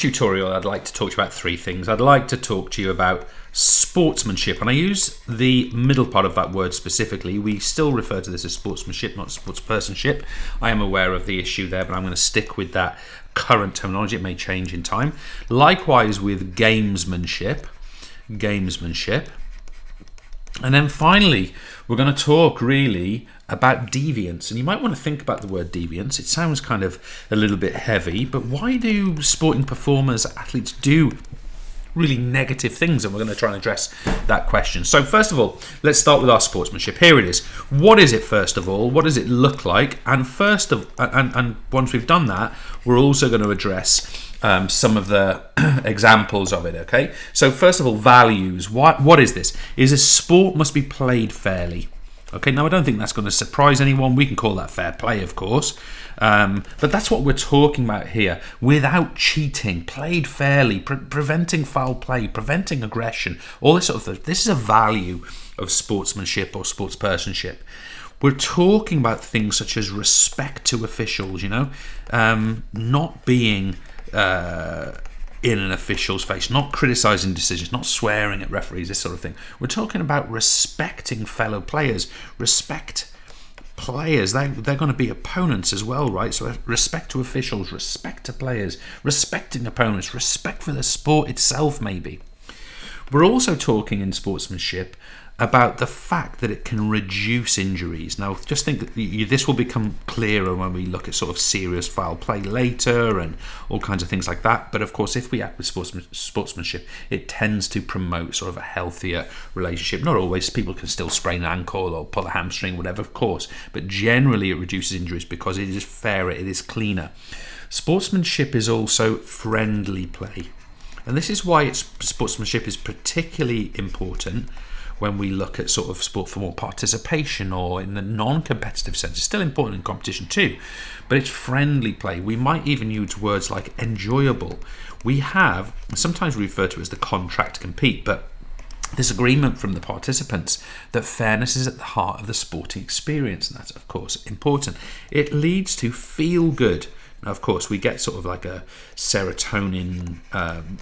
tutorial, I'd like to talk to you about three things. I'd like to talk to you about sportsmanship, and I use the middle part of that word specifically. We still refer to this as sportsmanship, not sportspersonship. I am aware of the issue there, but I'm going to stick with that current terminology. It may change in time. Likewise with gamesmanship. And then finally, we're going to talk really about deviance. And you might want to think about the word deviance. It sounds kind of a little bit heavy, but why do sporting performers, athletes do really negative things? And we're going to try and address that question. So first of all, let's start with our sportsmanship. Here it is. What is it, first of all? What does it look like? And once we've done that, we're also going to address some of the examples of it, okay? So first of all, values. What is this? Is a sport must be played fairly. Okay, now I don't think that's going to surprise anyone. We can call that fair play, of course. But that's what we're talking about here. Without cheating, played fairly, preventing foul play, preventing aggression, all this sort of thing. This is a value of sportsmanship or sportspersonship. We're talking about things such as respect to officials, not being in an official's face, not criticising decisions, not swearing at referees, this sort of thing. We're talking about respecting fellow players. Respect players, they're going to be opponents as well, right? So respect to officials, respect to players, respecting opponents, respect for the sport itself, maybe. We're also talking in sportsmanship about the fact that it can reduce injuries. Now, just think that this will become clearer when we look at sort of serious foul play later and all kinds of things like that. But of course, if we act with sportsmanship, it tends to promote sort of a healthier relationship. Not always. People can still sprain an ankle or pull a hamstring, whatever, of course. But generally, it reduces injuries because it is fairer, it is cleaner. Sportsmanship is also friendly play. And this is why sportsmanship is particularly important when we look at sort of sport for more participation or in the non-competitive sense. It's still important in competition too, but it's friendly play. We might even use words like enjoyable. We have, sometimes referred to as the contract to compete, but this agreement from the participants that fairness is at the heart of the sporting experience, and that's of course important. It leads to feel good. Now, of course, we get sort of like a serotonin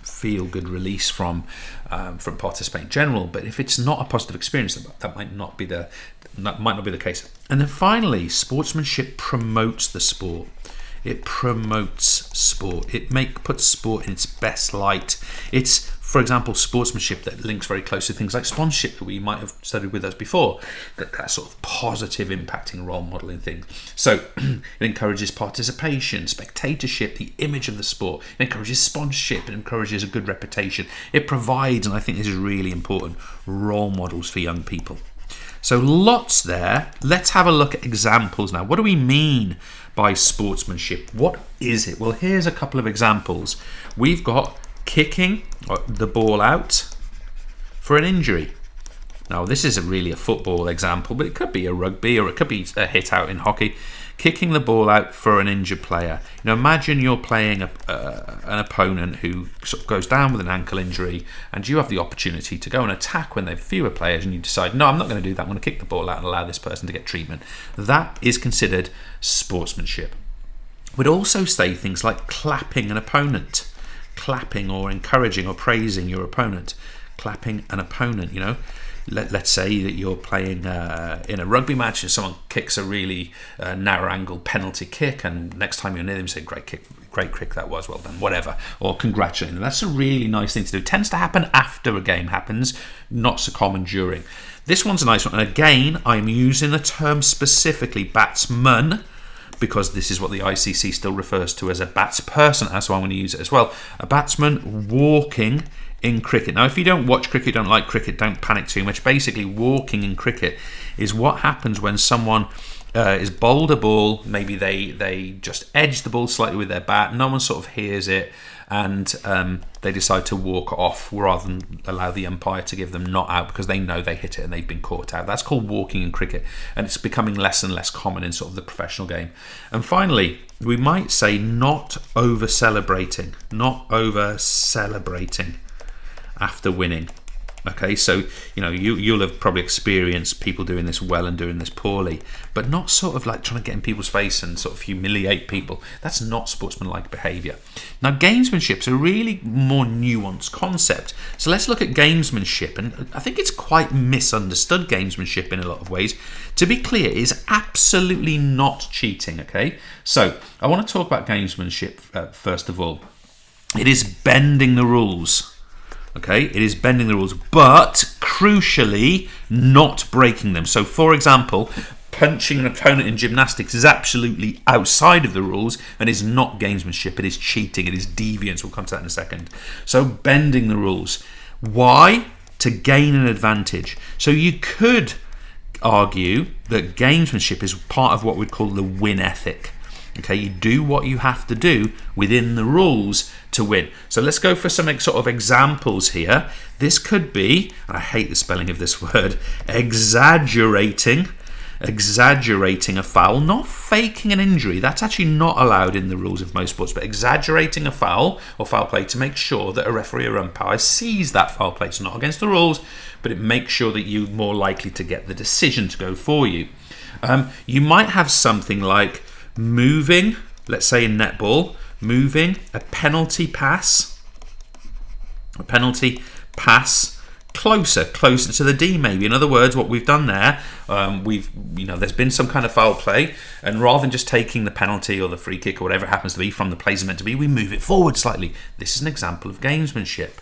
feel-good release from participating in general. But if it's not a positive experience, that might not be the case. And then finally, sportsmanship promotes the sport. It promotes sport. It puts sport in its best light. It's, for example, sportsmanship that links very closely to things like sponsorship that we might have studied with us before. That sort of positive impacting role modeling thing. So it encourages participation, spectatorship, the image of the sport. It encourages sponsorship. It encourages a good reputation. It provides, and I think this is really important, role models for young people. So lots there. Let's have a look at examples now. What do we mean by sportsmanship? What is it? Well, here's a couple of examples. We've got kicking the ball out for an injury. Now, this is really a football example, but it could be a rugby or it could be a hit out in hockey. Kicking the ball out for an injured player. Imagine you're playing an opponent who sort of goes down with an ankle injury, and you have the opportunity to go and attack when they've fewer players, and you decide, no, I'm not going to do that. I'm going to kick the ball out and allow this person to get treatment. That is considered sportsmanship. We'd also say things like clapping an opponent. Clapping or encouraging or praising your opponent. Clapping an opponent, Let's say that you're playing in a rugby match and someone kicks a really narrow angle penalty kick, and next time you're near them you say, great kick that was, well done, whatever, or congratulate them. That's a really nice thing to do. It tends to happen after a game happens, not so common during. This one's a nice one, and again I'm using the term specifically batsman, because this is what the ICC still refers to as a batsperson. That's why I'm going to use it as well. A batsman walking in cricket. Now, if you don't watch cricket, don't like cricket, don't panic too much. Basically, walking in cricket is what happens when someone is bowled a ball. Maybe they just edge the ball slightly with their bat. No one sort of hears it, and they decide to walk off rather than allow the umpire to give them not out because they know they hit it and they've been caught out. That's called walking in cricket, and it's becoming less and less common in sort of the professional game. And finally, we might say not over celebrating after winning. Okay, so you'll have probably experienced people doing this well and doing this poorly, but not sort of like trying to get in people's face and sort of humiliate people. That's not sportsmanlike behaviour. Now, gamesmanship's a really more nuanced concept. So let's look at gamesmanship, and I think it's quite misunderstood, gamesmanship, in a lot of ways. To be clear, it is absolutely not cheating. Okay, so I want to talk about gamesmanship first of all. It is bending the rules. Okay, it is bending the rules, but crucially not breaking them. So, for example, punching an opponent in gymnastics is absolutely outside of the rules and is not gamesmanship. It is cheating. It is deviance. We'll come to that in a second. So, bending the rules. Why? To gain an advantage. So, you could argue that gamesmanship is part of what we'd call the win ethic. Okay, you do what you have to do within the rules to win. So let's go for some sort of examples here. This could be, and I hate the spelling of this word, exaggerating a foul, not faking an injury. That's actually not allowed in the rules of most sports, but exaggerating a foul or foul play to make sure that a referee or umpire sees that foul play. It's not against the rules, but it makes sure that you're more likely to get the decision to go for you. You might have something like moving, let's say in netball, moving a penalty pass closer to the D, maybe. In other words, what we've done there, there's been some kind of foul play, and rather than just taking the penalty or the free kick or whatever it happens to be from the place it's meant to be, we move it forward slightly. This is an example of gamesmanship.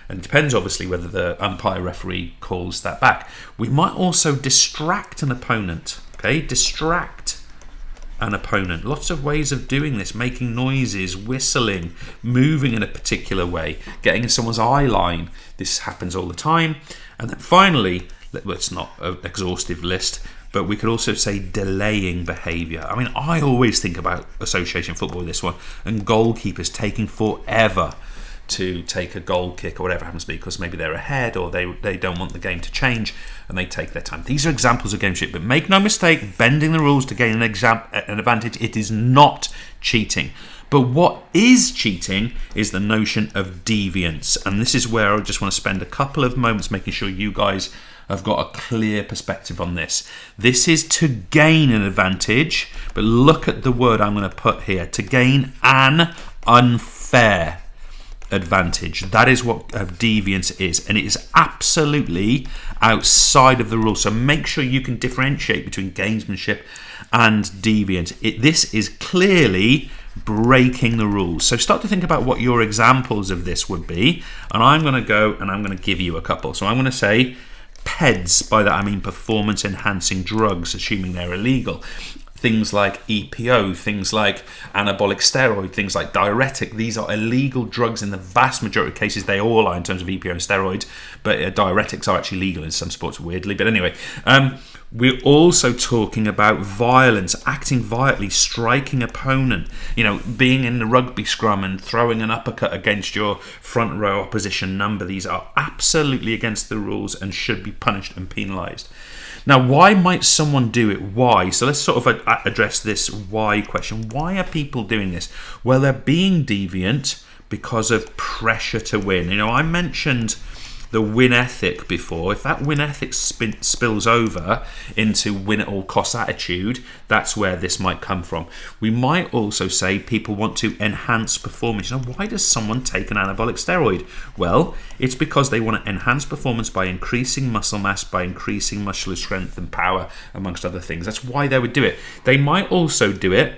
And it depends, obviously, whether the umpire referee calls that back. We might also distract an opponent. Okay, distract an opponent. Lots of ways of doing this: making noises, whistling, moving in a particular way, getting in someone's eye line. This happens all the time. And then finally, it's not an exhaustive list, but we could also say delaying behaviour. I mean, I always think about association football with this one, and goalkeepers taking forever to take a goal kick or whatever it happens to be, because maybe they're ahead or they don't want the game to change and they take their time. These are examples of gamesmanship, but make no mistake, bending the rules to gain an advantage, it is not cheating. But what is cheating is the notion of deviance, and this is where I just want to spend a couple of moments making sure you guys have got a clear perspective on this. This is to gain an advantage, but look at the word I'm going to put here: to gain an unfair advantage. That is what deviance is, and it is absolutely outside of the rules. So make sure you can differentiate between gamesmanship and deviance. This is clearly breaking the rules. So start to think about what your examples of this would be, and I'm going to go and I'm going to give you a couple. So I'm going to say PEDs. By that I mean performance enhancing drugs, assuming they're illegal. Things like EPO, things like anabolic steroid, things like diuretic. These are illegal drugs in the vast majority of cases. They all are in terms of EPO and steroids, but diuretics are actually legal in some sports, weirdly. But anyway, we're also talking about violence, acting violently, striking opponent, being in the rugby scrum and throwing an uppercut against your front row opposition number. These are absolutely against the rules and should be punished and penalised. Now, why might someone do it? Why? So let's sort of address this why question. Why are people doing this? Well, they're being deviant because of pressure to win. I mentioned the win ethic before. If that win ethic spills over into win at all costs attitude, that's where this might come from. We might also say people want to enhance performance. Why does someone take an anabolic steroid? Well, it's because they want to enhance performance by increasing muscle mass, by increasing muscular strength and power, amongst other things. That's why they would do it. They might also do it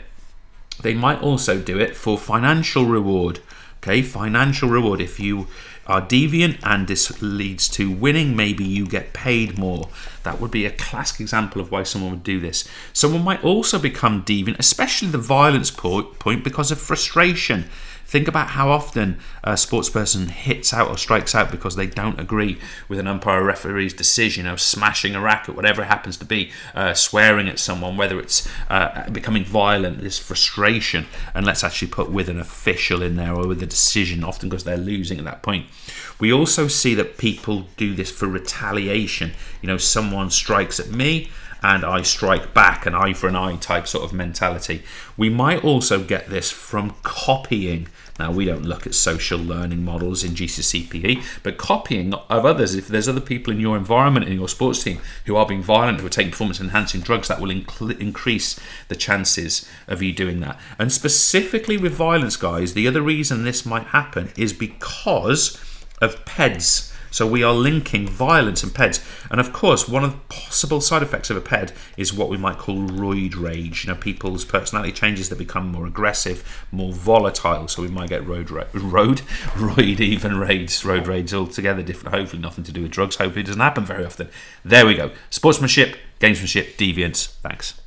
for financial reward. Okay, financial reward. If you are deviant and this leads to winning, maybe you get paid more. That would be a classic example of why someone would do this. Someone might also become deviant, especially the violence point, because of frustration. Think about how often a sports person hits out or strikes out because they don't agree with an umpire or referee's decision, smashing a racket, whatever it happens to be, swearing at someone, whether it's becoming violent, this frustration. And let's actually put with an official in there or with a decision, often because they're losing at that point. We also see that people do this for retaliation. Someone strikes at me and I strike back, an eye for an eye type sort of mentality. We might also get this from copying Now, we don't look at social learning models in GCSE PE, but copying of others, if there's other people in your environment, in your sports team, who are being violent, who are taking performance-enhancing drugs, that will increase the chances of you doing that. And specifically with violence, guys, the other reason this might happen is because of PEDs. So we are linking violence and PEDs. And of course, one of the possible side effects of a PED is what we might call roid rage. People's personality changes, that become more aggressive, more volatile. So we might get roid rage altogether different. Hopefully nothing to do with drugs. Hopefully it doesn't happen very often. There we go. Sportsmanship, gamesmanship, deviance. Thanks.